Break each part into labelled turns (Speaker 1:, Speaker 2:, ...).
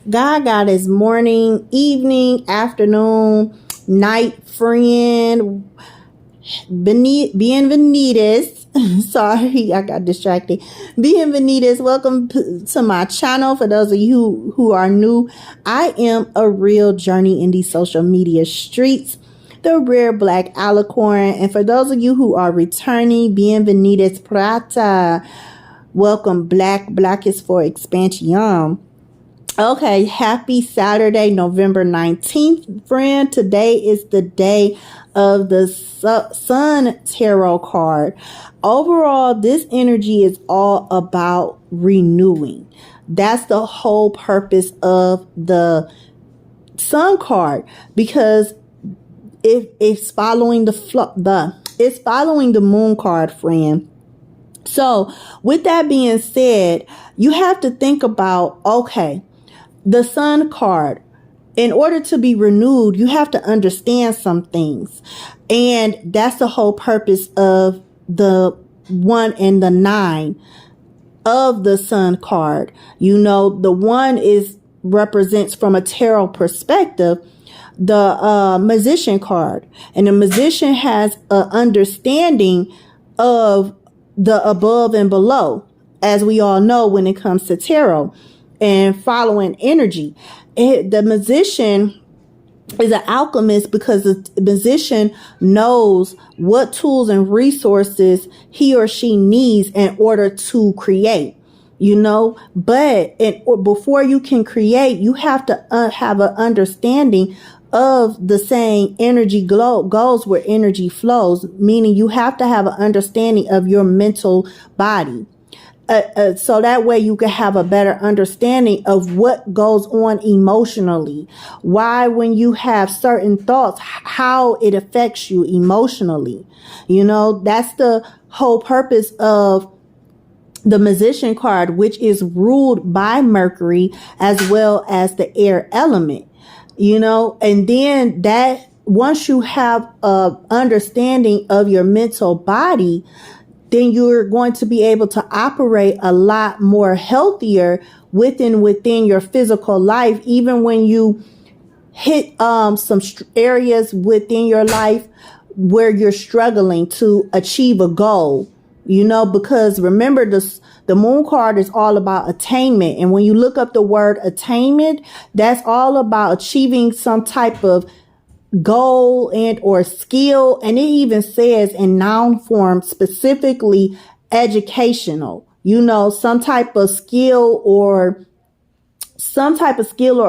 Speaker 1: God, Goddess, morning, evening, afternoon, night, friend, bienvenidos. Sorry, I got distracted. Bienvenidos. Welcome to my channel. For those of you who are new, I am a real journey in these social media streets, the rare black alicorn. And for those of you who are returning, bienvenidos plata. Welcome, black is for expansion. Okay, happy Saturday, November 19th, friend. Today is the day of the Sun Tarot card. Overall, this energy is all about renewing. That's the whole purpose of the Sun card, because it's following it's following the Moon card, friend. So with that being said, you have to think about, okay, the Sun card, in order to be renewed, you have to understand some things. And that's the whole purpose of the 1 and the 9 of the Sun card. You know, the 1 represents from a tarot perspective, the Magician card. And the Magician has an understanding of the above and below, as we all know when it comes to tarot and following energy. The Magician is an alchemist because the Magician knows what tools and resources he or she needs in order to create, you know. But before you can create, you have to have an understanding of the saying, energy goes where energy flows, meaning you have to have an understanding of your mental body. So that way you can have a better understanding of what goes on emotionally. Why, when you have certain thoughts, how it affects you emotionally. You know, that's the whole purpose of the Magician card, which is ruled by Mercury as well as the air element. You know, and then that once you have a understanding of your mental body, then you're going to be able to operate a lot more healthier within your physical life, even when you hit some areas within your life where you're struggling to achieve a goal. You know, because remember, the Moon card is all about attainment. And when you look up the word attainment, that's all about achieving some type of goal and or skill. And it even says in noun form, specifically educational, you know, some type of skill or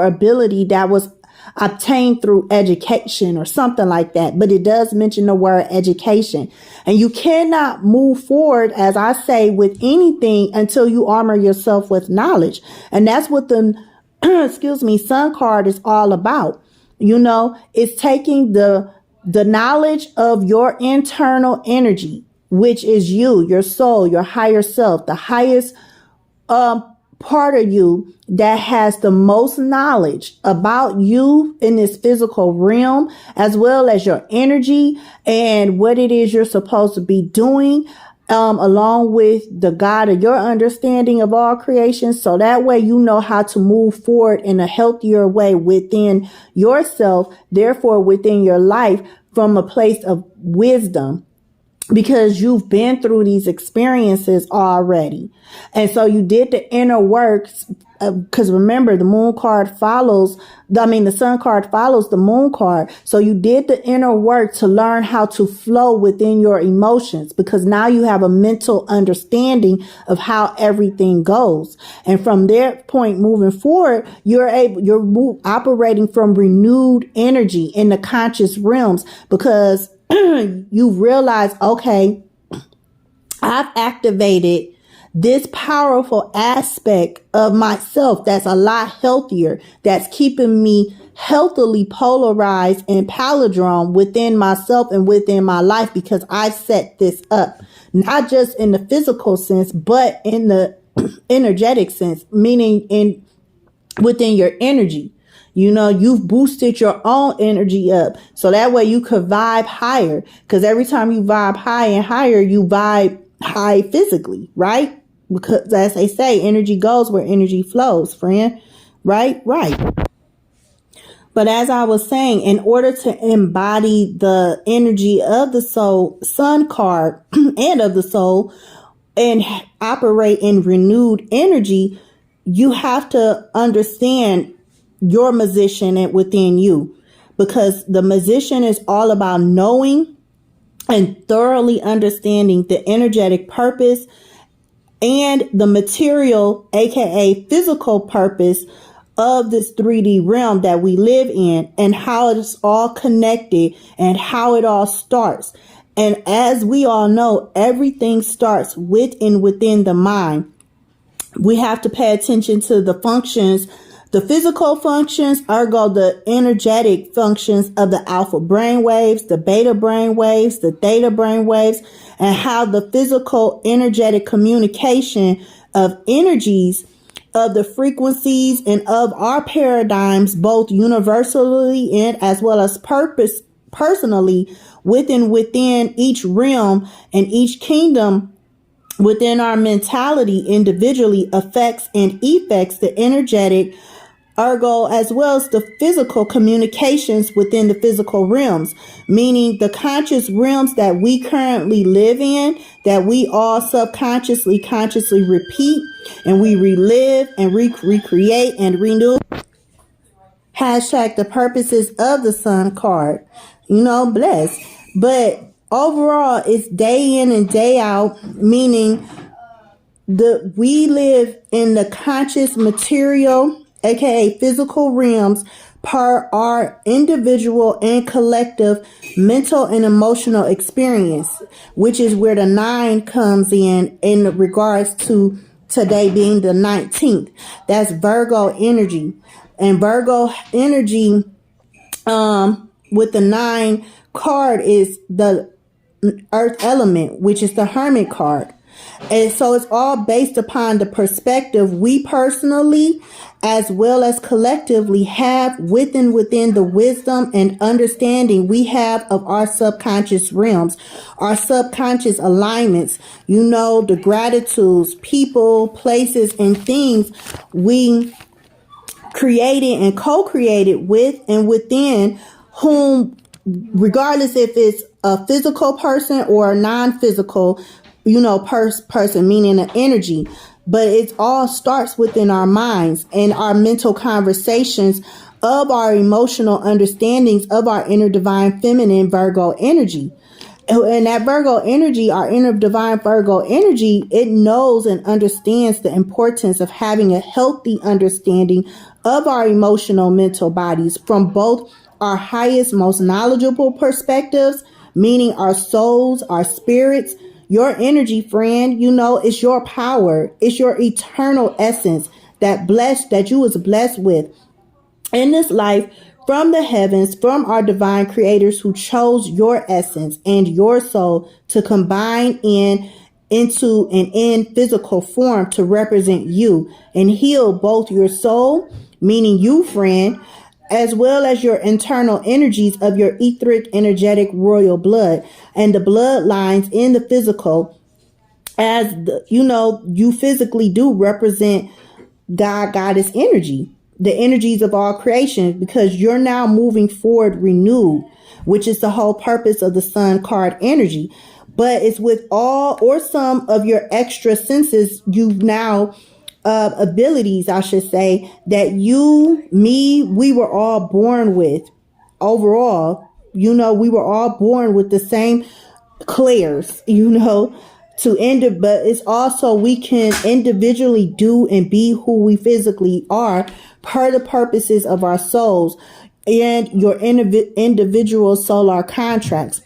Speaker 1: ability that was obtained through education or something like that. But it does mention the word education. And you cannot move forward, as I say, with anything until you armor yourself with knowledge. And that's what the Sun card is all about. You know, it's taking the knowledge of your internal energy, which is you, your soul, your higher self, the highest part of you that has the most knowledge about you in this physical realm, as well as your energy and what it is you're supposed to be doing, along with the God of your understanding of all creation. So that way you know how to move forward in a healthier way within yourself, therefore within your life, from a place of wisdom, because you've been through these experiences already. And so you did the inner works, because remember, the Sun card follows the Moon card. So you did the inner work to learn how to flow within your emotions, because now you have a mental understanding of how everything goes. And from that point moving forward, you're operating from renewed energy in the conscious realms, because you realize, okay, I've activated this powerful aspect of myself that's a lot healthier, that's keeping me healthily polarized and palindrome within myself and within my life, because I set this up, not just in the physical sense, but in the energetic sense, meaning within your energy. You know, you've boosted your own energy up so that way you could vibe higher, because every time you vibe high and higher, you vibe high physically, right? Because as they say, energy goes where energy flows, friend. Right? Right. But as I was saying, in order to embody the energy of the soul, sun card, and of the soul, and operate in renewed energy, you have to understand your position within you, because the position is all about knowing and thoroughly understanding the energetic purpose and the material, aka physical purpose of this 3D realm that we live in, and how it's all connected and how it all starts. And as we all know, everything starts with and within the mind. We have to pay attention to the functions, the physical functions, ergo the energetic functions of the alpha brain waves, the beta brain waves, the theta brain waves, and how the physical energetic communication of energies, of the frequencies, and of our paradigms, both universally and as well as personally within each realm and each kingdom within our mentality individually, affects and effects the energetic, ergo, as well as the physical communications within the physical realms, meaning the conscious realms that we currently live in, that we all subconsciously, consciously repeat, and we relive and recreate and renew. Hashtag the purposes of the sun card, bless. But overall, it's day in and day out, meaning we live in the conscious material, aka physical realms, per our individual and collective mental and emotional experience, which is where the 9 comes in regards to today being the 19th. That's Virgo energy. And Virgo energy, with the 9 card, is the earth element, which is the Hermit card. And so it's all based upon the perspective we personally, as well as collectively, have within the wisdom and understanding we have of our subconscious realms, our subconscious alignments, the gratitudes, people, places, and things we created and co-created with and within whom, regardless if it's a physical person or a non-physical, person, meaning an energy. But it all starts within our minds and our mental conversations of our emotional understandings of our inner divine feminine Virgo energy. And that Virgo energy, our inner divine Virgo energy, it knows and understands the importance of having a healthy understanding of our emotional mental bodies from both our highest, most knowledgeable perspectives, meaning our souls, our spirits. Your energy, friend, it's your power. It's your eternal essence that you was blessed with in this life from the heavens, from our divine creators who chose your essence and your soul to combine into and in physical form to represent you and heal both your soul, meaning you, friend, as well as your internal energies of your etheric, energetic, royal blood and the bloodlines in the physical, as you physically do represent God, goddess energy, the energies of all creation, because you're now moving forward renewed, which is the whole purpose of the sun card energy. But it's with all or some of your extra senses you've now abilities, I should say, that we were all born with. Overall, we were all born with the same clairs, to end, but it's also we can individually do and be who we physically are per the purposes of our souls and your individual solar contracts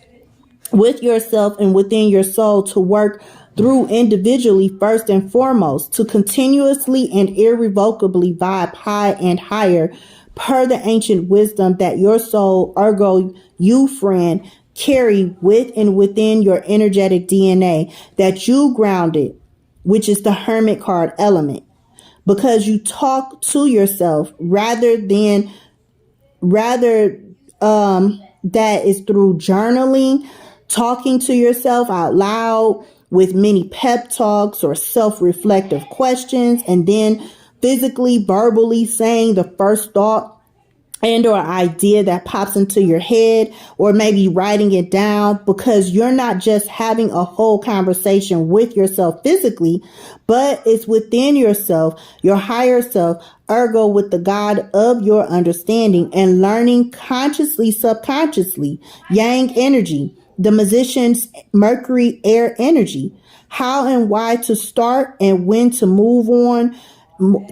Speaker 1: with yourself and within your soul to work through individually first and foremost to continuously and irrevocably vibe high and higher per the ancient wisdom that your soul, ergo you, friend, carry with and within your energetic DNA that you grounded, which is the Hermit card element, because you talk to yourself rather that is through journaling, talking to yourself out loud with many pep talks or self-reflective questions, and then physically, verbally saying the first thought and or idea that pops into your head, or maybe writing it down, because you're not just having a whole conversation with yourself physically, but it's within yourself, your higher self, ergo with the God of your understanding, and learning consciously, subconsciously, yang energy, the musician's Mercury air energy, how and why to start and when to move on,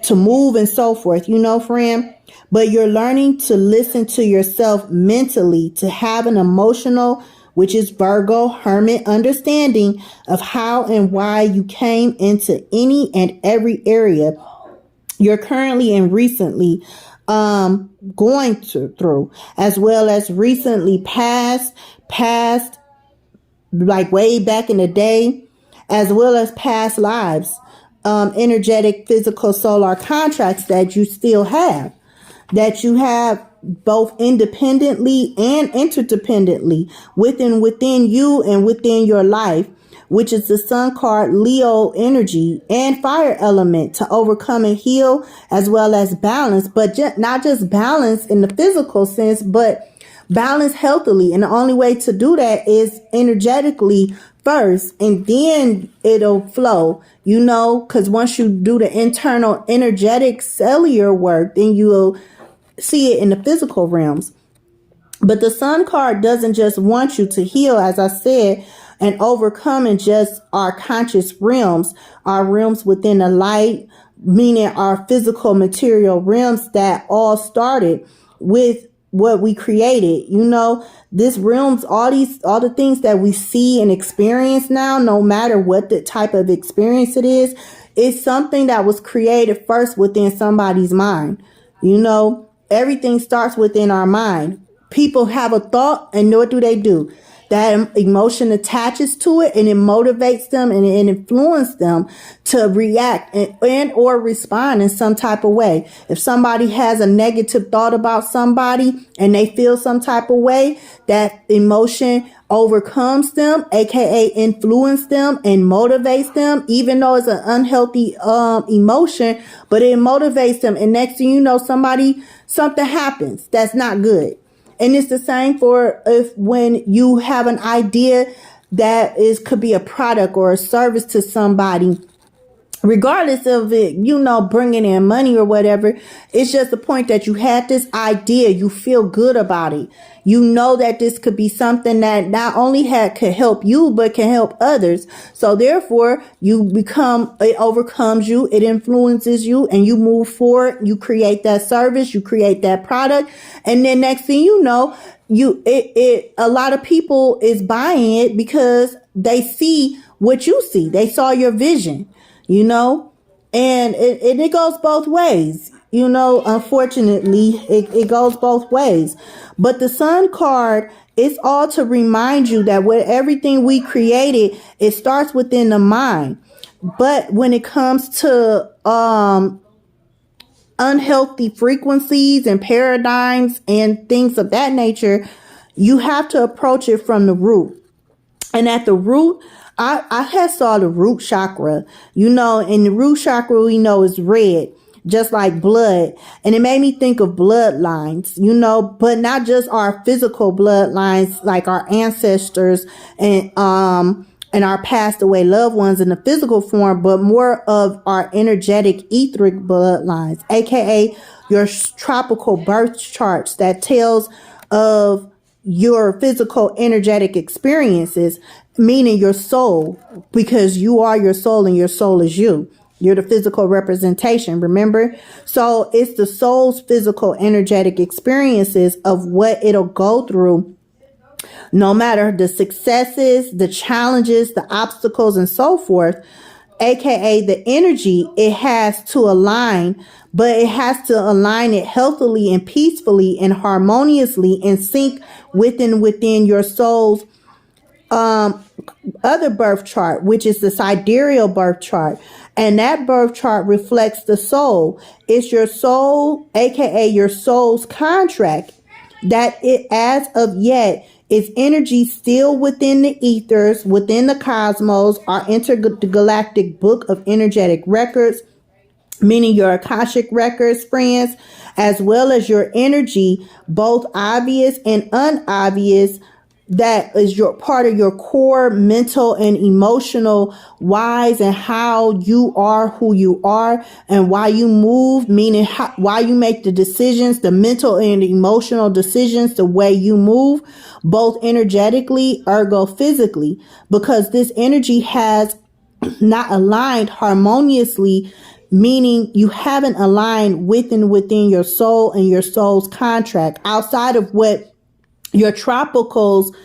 Speaker 1: to move and so forth, friend. But you're learning to listen to yourself mentally, to have an emotional, which is Virgo, hermit understanding of how and why you came into any and every area you're currently and recently going through, as well as recently past, like way back in the day, as well as past lives, energetic, physical, solar contracts that you still have, that you have both independently and interdependently within you and within your life, which is the Sun card, Leo energy and fire element, to overcome and heal, as well as balance, but not just balance in the physical sense, but balance healthily. And the only way to do that is energetically first, and then it'll flow, because once you do the internal energetic cellular work, then you'll see it in the physical realms. But the Sun card doesn't just want you to heal, as I said, and overcome in just our conscious realms, our realms within the light, meaning our physical material realms that all started with what we created. This realms, all the things that we see and experience now, no matter what the type of experience it is something that was created first within somebody's mind. Everything starts within our mind. People have a thought, and what do? That emotion attaches to it, and it motivates them and it influences them to react and or respond in some type of way. If somebody has a negative thought about somebody and they feel some type of way, that emotion overcomes them, aka influence them and motivates them, even though it's an unhealthy emotion, but it motivates them. And next thing you know, something happens that's not good. And it's the same for when you have an idea that could be a product or a service to somebody, regardless of it, bringing in money or whatever. It's just the point that you had this idea, you feel good about it. That this could be something that not only could help you, but can help others. So therefore, it overcomes you, it influences you, and you move forward. You create that service, you create that product. And then next thing you know, a lot of people is buying it because they see what you see. They saw your vision, and it goes both ways. Unfortunately, it goes both ways. But the Sun card is all to remind you that with everything we created, it starts within the mind. But when it comes to unhealthy frequencies and paradigms and things of that nature, you have to approach it from the root. And at the root, I had saw the root chakra, and the root chakra we know is red, just like blood. And it made me think of bloodlines, but not just our physical bloodlines, like our ancestors and our passed away loved ones in the physical form, but more of our energetic etheric bloodlines, aka your tropical birth charts that tells of your physical energetic experiences, meaning your soul, because you are your soul and your soul is you. You're the physical representation, remember? So it's the soul's physical energetic experiences of what it'll go through, no matter the successes, the challenges, the obstacles, and so forth, aka the energy it has to align, but it has to align it healthily and peacefully and harmoniously in sync within your soul's other birth chart, which is the sidereal birth chart. And that birth chart reflects the soul. It's your soul, aka your soul's contract, that it as of yet is energy still within the ethers, within the cosmos, our intergalactic book of energetic records, meaning your Akashic records, friends, as well as your energy, both obvious and unobvious. That is your part of your core mental and emotional whys, and how you are who you are, and why you move, meaning why you make the decisions, the mental and emotional decisions, the way you move, both energetically, ergo physically, because this energy has not aligned harmoniously, meaning you haven't aligned within your soul and your soul's contract outside of what your tropical's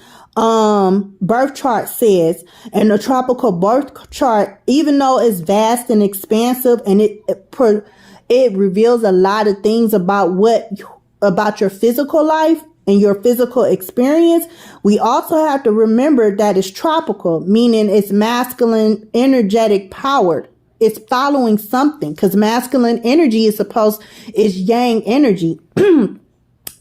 Speaker 1: birth chart says. And the tropical birth chart, even though it's vast and expansive, and it reveals a lot of things about your physical life and your physical experience, we also have to remember that it's tropical, meaning it's masculine, energetic, powered. It's following something, because masculine energy is yang energy.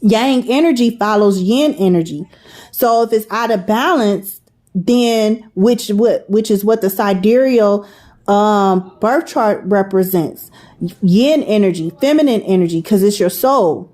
Speaker 1: Yang energy follows yin energy. So if it's out of balance, then which is what the sidereal birth chart represents. Yin energy, feminine energy, because it's your soul.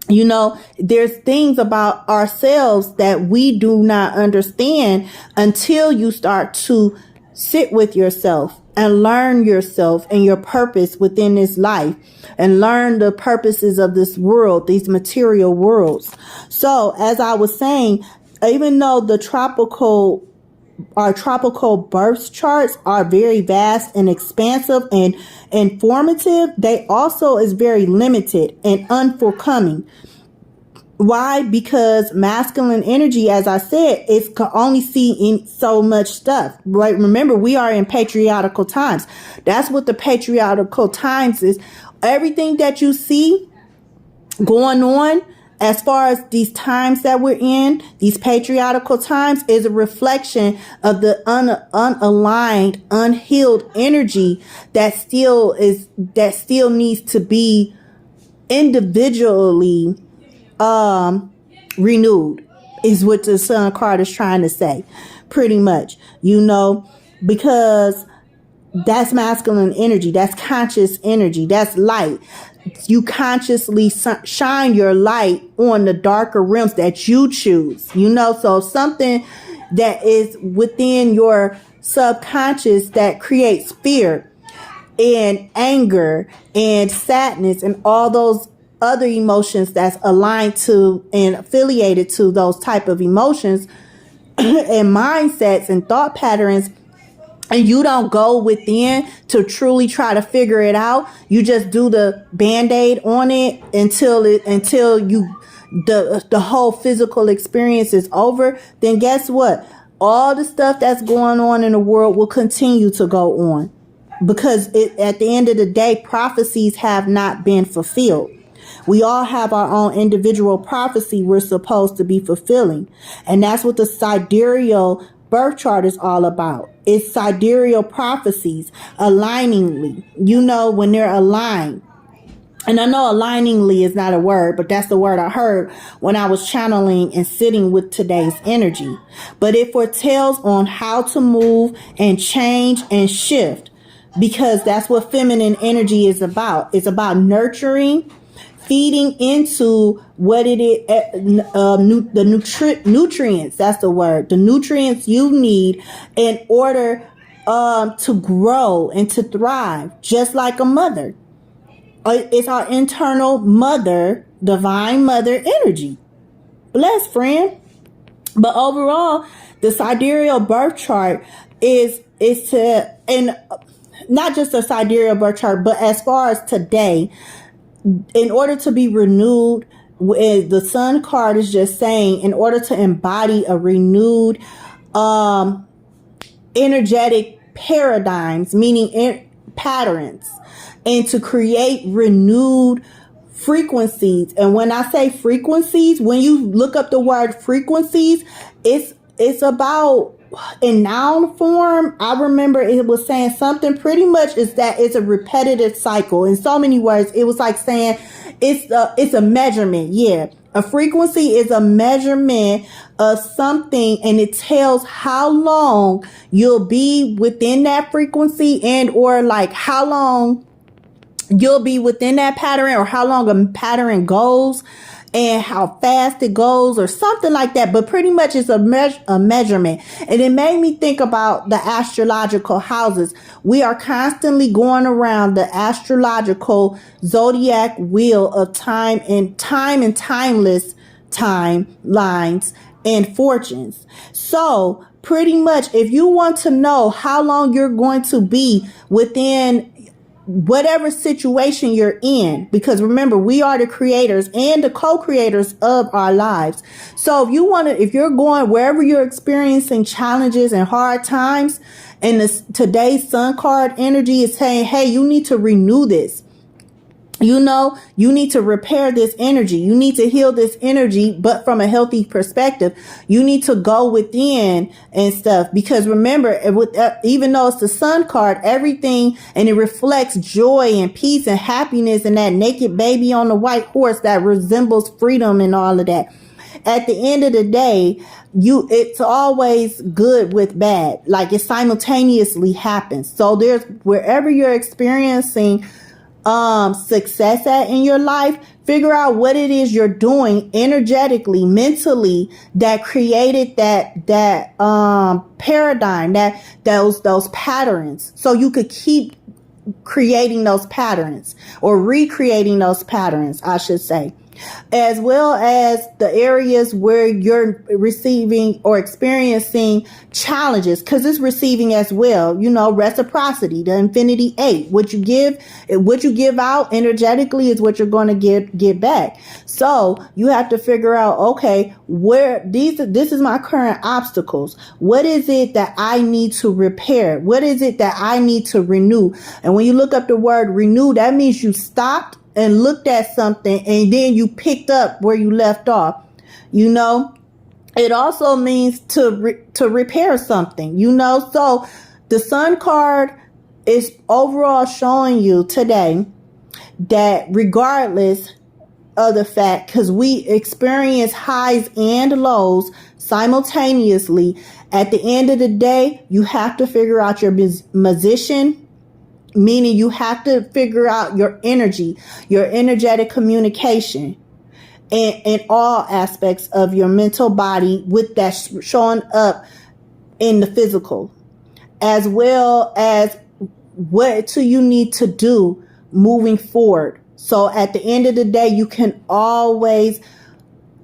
Speaker 1: You know, there's things about ourselves that we do not understand until you start to sit with yourself and learn yourself and your purpose within this life, and learn the purposes of this world, these material worlds. So as I was saying, even though our tropical birth charts are very vast and expansive and informative, they also is very limited and unforthcoming. Why? Because masculine energy, as I said, can only see in so much stuff. Right? Remember, we are in patriarchal times. That's what the patriarchal times is. Everything that you see going on, as far as these times that we're in, these patriarchal times, is a reflection of the unaligned, unhealed energy that still needs to be individually renewed, is what the sun card is trying to say, pretty much, you know, because that's masculine energy, that's conscious energy, that's light. You consciously shine your light on the darker realms that you choose, you know. So something that is within your subconscious that creates fear and anger and sadness and all those other emotions that's aligned to and affiliated to those type of emotions and mindsets and thought patterns, and you don't go within to truly try to figure it out, you just do the band-aid on it until the whole physical experience is over, then guess what? All the stuff that's going on in the world will continue to go on, because at the end of the day, prophecies have not been fulfilled. We all have our own individual prophecy we're supposed to be fulfilling. And that's what the sidereal birth chart is all about. It's sidereal prophecies, aligningly, you know, when they're aligned. And I know aligningly is not a word, but that's the word I heard when I was channeling and sitting with today's energy. But it foretells on how to move and change and shift, because that's what feminine energy is about. It's about nurturing, feeding into what it is, nutrients, that's the word, the nutrients you need in order to grow and to thrive, just like a mother. It's our internal mother, divine mother energy. Bless, friend. But overall, the sidereal birth chart is to, and not just a sidereal birth chart, but as far as today, in order to be renewed, the sun card is just saying, in order to embody a renewed energetic paradigms, meaning patterns, and to create renewed frequencies. And when I say frequencies, when you look up the word frequencies, it's about, in noun form, I remember it was saying something pretty much is that it's a repetitive cycle. In so many words, it was like saying it's a measurement. Yeah. A frequency is a measurement of something, and it tells how long you'll be within that frequency, and or like how long you'll be within that pattern, or how long a pattern goes and how fast it goes or something like that. But pretty much it's a measurement. And it made me think about the astrological houses. We are constantly going around the astrological zodiac wheel of time and timeless timelines and fortunes. So pretty much if you want to know how long you're going to be within whatever situation you're in, because remember, we are the creators and the co-creators of our lives. So if you're going wherever you're experiencing challenges and hard times, and today's sun card energy is saying, hey, you need to renew this. You need to repair this energy. You need to heal this energy, but from a healthy perspective. You need to go within and stuff. Because remember, even though it's the sun card, everything, and it reflects joy and peace and happiness and that naked baby on the white horse that resembles freedom and all of that. At the end of the day, it's always good with bad. Like it simultaneously happens. So wherever you're experiencing success at in your life, figure out what it is you're doing energetically, mentally, that created that paradigm, those patterns, so you could keep creating those patterns, or recreating those patterns, I should say, as well as the areas where you're receiving or experiencing challenges, because it's receiving as well. Reciprocity, the infinity 8. What you give out energetically is what you're going to get back. So you have to figure out, okay, this is my current obstacles. What is it that I need to repair? What is it that I need to renew? And when you look up the word renew, that means you stopped and looked at something and then you picked up where you left off. It also means to repair something, so the sun card is overall showing you today that regardless of the fact, because we experience highs and lows simultaneously, at the end of the day, you have to figure out your position. Meaning you have to figure out your energy, your energetic communication, and in all aspects of your mental body, with that showing up in the physical, as well as what do you need to do moving forward. So at the end of the day, you can always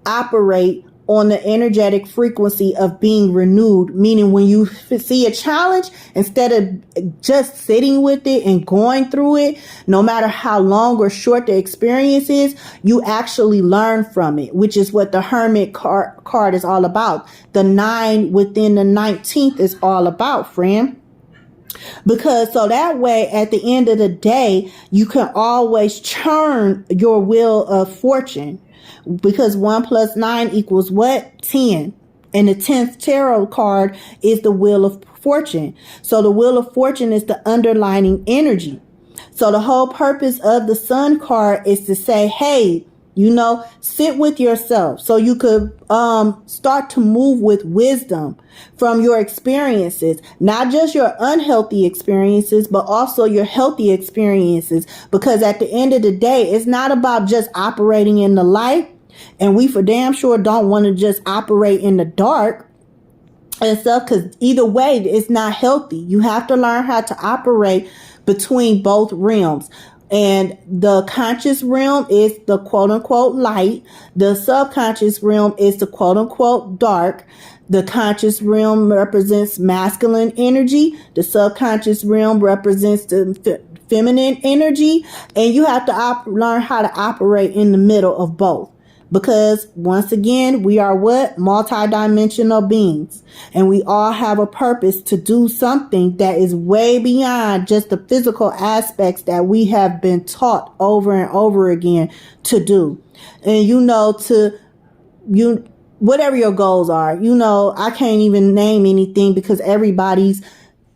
Speaker 1: operate on the energetic frequency of being renewed, meaning when you see a challenge, instead of just sitting with it and going through it, no matter how long or short the experience is, you actually learn from it, which is what the Hermit card is all about. The 9 within the 19th is all about, friend. Because so that way, at the end of the day, you can always churn your wheel of fortune. Because 1 + 9 = what? 10. And the 10th tarot card is the Wheel of Fortune. So the Wheel of Fortune is the underlining energy. So the whole purpose of the Sun card is to say, hey, sit with yourself so you could start to move with wisdom from your experiences, not just your unhealthy experiences, but also your healthy experiences. Because at the end of the day, it's not about just operating in the light, and we for damn sure don't want to just operate in the dark and stuff, because either way, it's not healthy. You have to learn how to operate between both realms. And the conscious realm is the quote unquote light. The subconscious realm is the quote unquote dark. The conscious realm represents masculine energy. The subconscious realm represents the feminine energy. And you have to learn how to operate in the middle of both. Because once again, we are what? Multidimensional beings. And we all have a purpose to do something that is way beyond just the physical aspects that we have been taught over and over again to do. And whatever your goals are, I can't even name anything because everybody's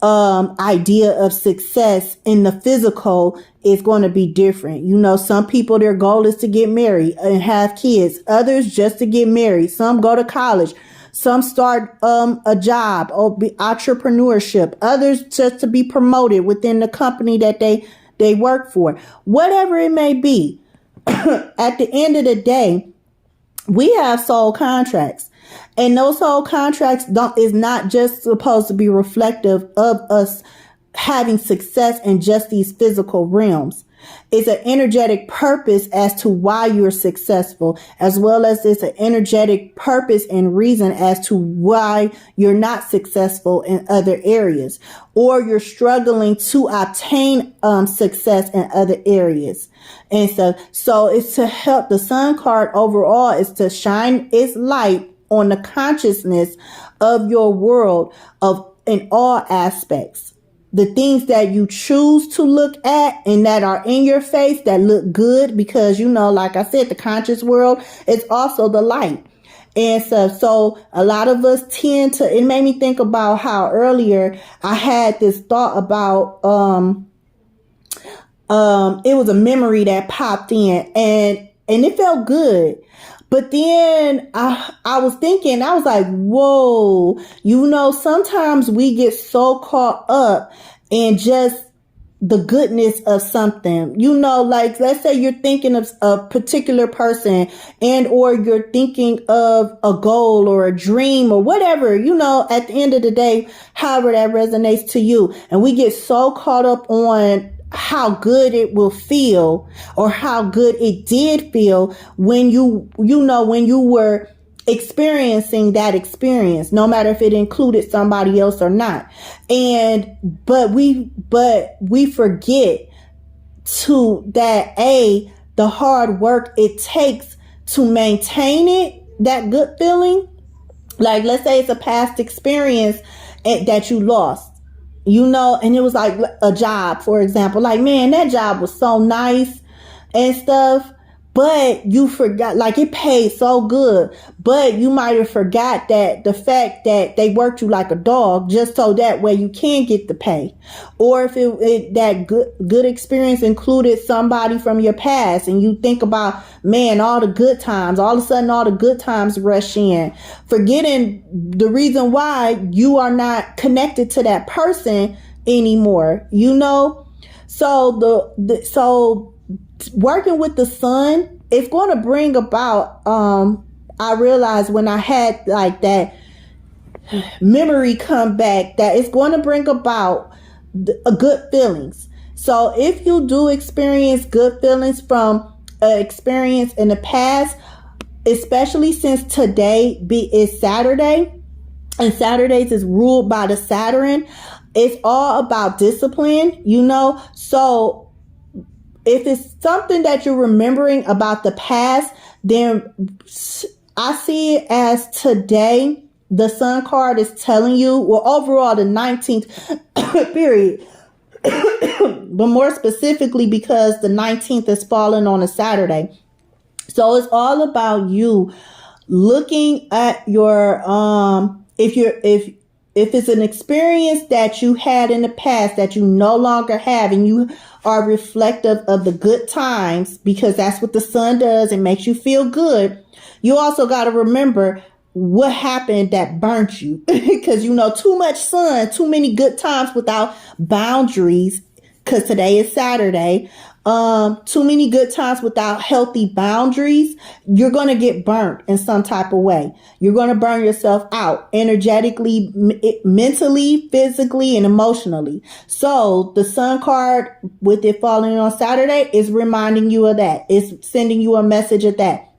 Speaker 1: idea of success in the physical is going to be different. Some people, their goal is to get married and have kids. Others just to get married. Some go to college. Some start a job or entrepreneurship. Others just to be promoted within the company that they they work for, whatever it may be. At the end of the day, we have soul contracts, and those soul contracts is not just supposed to be reflective of us having success in just these physical realms. It's an energetic purpose as to why you're successful, as well as it's an energetic purpose and reason as to why you're not successful in other areas, or you're struggling to obtain success in other areas. And so it's to help. The sun card overall is to shine its light on the consciousness of your world in all aspects. The things that you choose to look at and that are in your face that look good, because, like I said, the conscious world is also the light. And so a lot of us tend to, it made me think about how earlier I had this thought about, it was a memory that popped in and it felt good. But then I was thinking, I was like, whoa, sometimes we get so caught up in just the goodness of something, like let's say you're thinking of a particular person and or you're thinking of a goal or a dream or whatever, at the end of the day, however that resonates to you. And we get so caught up on how good it will feel or how good it did feel when when you were experiencing that experience, no matter if it included somebody else or not. But we forget the hard work it takes to maintain that good feeling. Like, let's say it's a past experience that you lost. And it was like a job, for example, like, man, that job was so nice and stuff, but you forgot, like, it paid so good, but you might have forgot that the fact that they worked you like a dog just so that way you can get the pay. Or if that good experience included somebody from your past and you think about, man, all the good times, all of a sudden all the good times rush in, forgetting the reason why you are not connected to that person anymore, So so working with the sun, it's going to bring about, I realized when I had like that memory come back, that it's going to bring about good feelings. So if you do experience good feelings from an experience in the past, especially since today is Saturday, and Saturdays is ruled by the Saturn, it's all about discipline, so if it's something that you're remembering about the past, then I see it as today, the sun card is telling you, well, overall, the 19th period, but more specifically because the 19th is falling on a Saturday. So it's all about you looking at your, if it's an experience that you had in the past that you no longer have, and you are reflective of the good times, because that's what the sun does, it makes you feel good. You also got to remember what happened that burnt you, because too much sun, too many good times without boundaries, because today is Saturday. Too many good times without healthy boundaries, you're going to get burnt in some type of way. You're going to burn yourself out energetically, mentally, physically, and emotionally. So the sun card, with it falling on Saturday, is reminding you of that. It's sending you a message of that.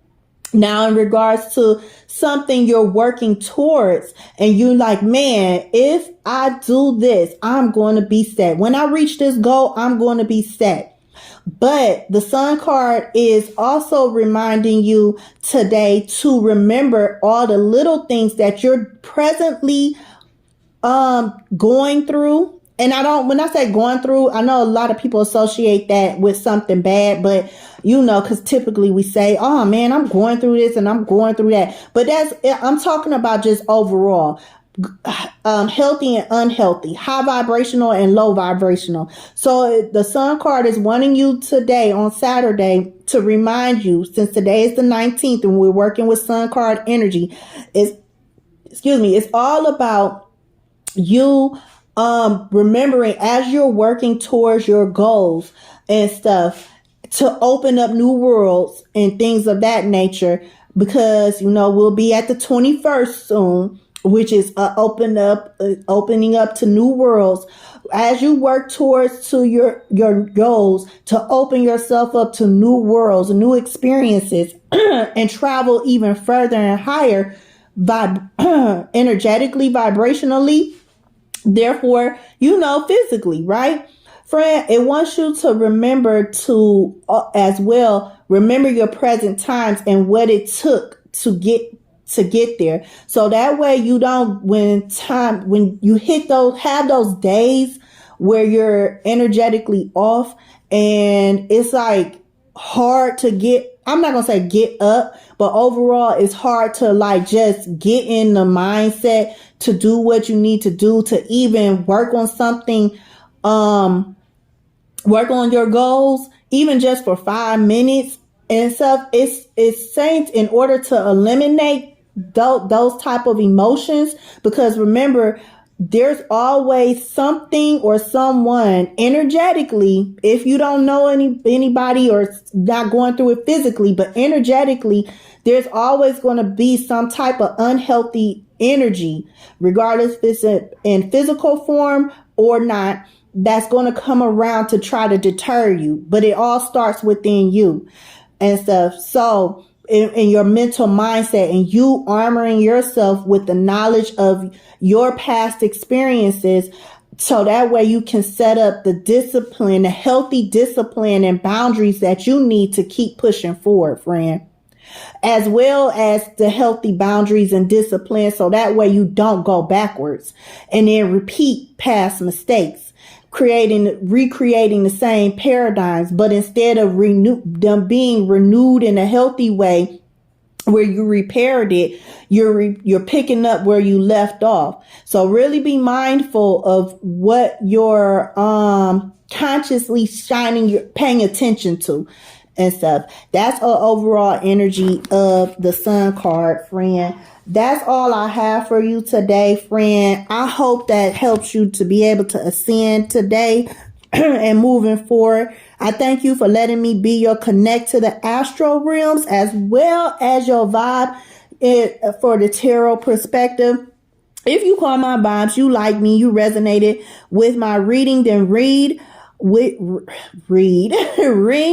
Speaker 1: Now, in regards to something you're working towards and you're like, man, if I do this, I'm going to be set. When I reach this goal, I'm going to be set. But the sun card is also reminding you today to remember all the little things that you're presently going through. And when I say going through, I know a lot of people associate that with something bad, but because typically we say, oh man, I'm going through this and I'm going through that. But I'm talking about just overall. Healthy and unhealthy, high vibrational and low vibrational. So the sun card is wanting you today on Saturday to remind you, since today is the 19th and we're working with sun card energy, it's all about you remembering as you're working towards your goals and stuff to open up new worlds and things of that nature, because, we'll be at the 21st soon, which is opening up to new worlds. As you work towards to your goals to open yourself up to new worlds, new experiences, and travel even further and higher energetically, vibrationally, therefore, physically, right? Friend, it wants you to remember to, as well, remember your present times and what it took to get there. So that way you don't, when you have those days where you're energetically off and it's like hard to I'm not going to say get up, but overall it's hard to just get in the mindset to do what you need to do to even work on something, work on your goals, even just for 5 minutes and stuff. It's saying in order to eliminate those type of emotions, because remember, there's always something or someone energetically, if you don't know anybody or not going through it physically, but energetically, there's always going to be some type of unhealthy energy, regardless if it's in physical form or not, that's going to come around to try to deter you. But it all starts within you and stuff. So in your mental mindset, and you armoring yourself with the knowledge of your past experiences, so that way you can set up the discipline, the healthy discipline and boundaries that you need to keep pushing forward, friend, as well as the healthy boundaries and discipline, so that way you don't go backwards and then repeat past mistakes, recreating the same paradigms, but instead of them being renewed in a healthy way where you repaired it, you're picking up where you left off. So really be mindful of what you're consciously paying attention to and stuff. That's an overall energy of the Sun card, friend. That's all I have for you today, friend. I hope that helps you to be able to ascend today and moving forward. I thank you for letting me be your connect to the astral realms, as well as your vibe for the tarot perspective. If you call my vibes, you like me, you resonated with my reading, then ring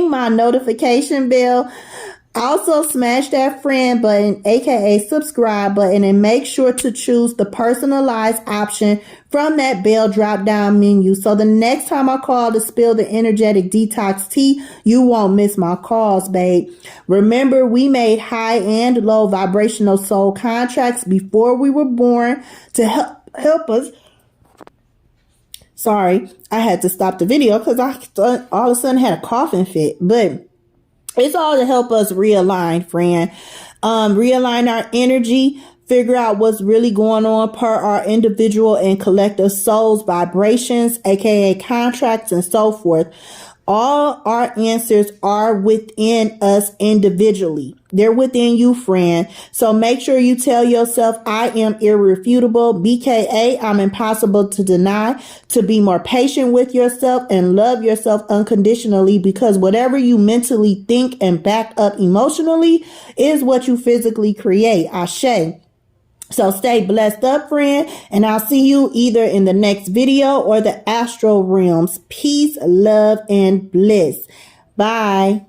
Speaker 1: my notification bell. Also smash that friend button, aka subscribe button, and make sure to choose the personalized option from that bell drop down menu. So the next time I call to spill the energetic detox tea, you won't miss my calls, babe. Remember, we made high and low vibrational soul contracts before we were born to help us. Sorry, I had to stop the video because I all of a sudden had a coughing fit, but it's all to help us realign, friend. Realign our energy, figure out what's really going on per our individual and collective souls, vibrations, aka contracts, and so forth. All our answers are within us individually. They're within you, friend. So make sure you tell yourself, I am irrefutable, BKA, I'm impossible to deny, to be more patient with yourself and love yourself unconditionally, because whatever you mentally think and back up emotionally is what you physically create. Ashe. So stay blessed up, friend, and I'll see you either in the next video or the astral realms. Peace, love, and bliss. Bye.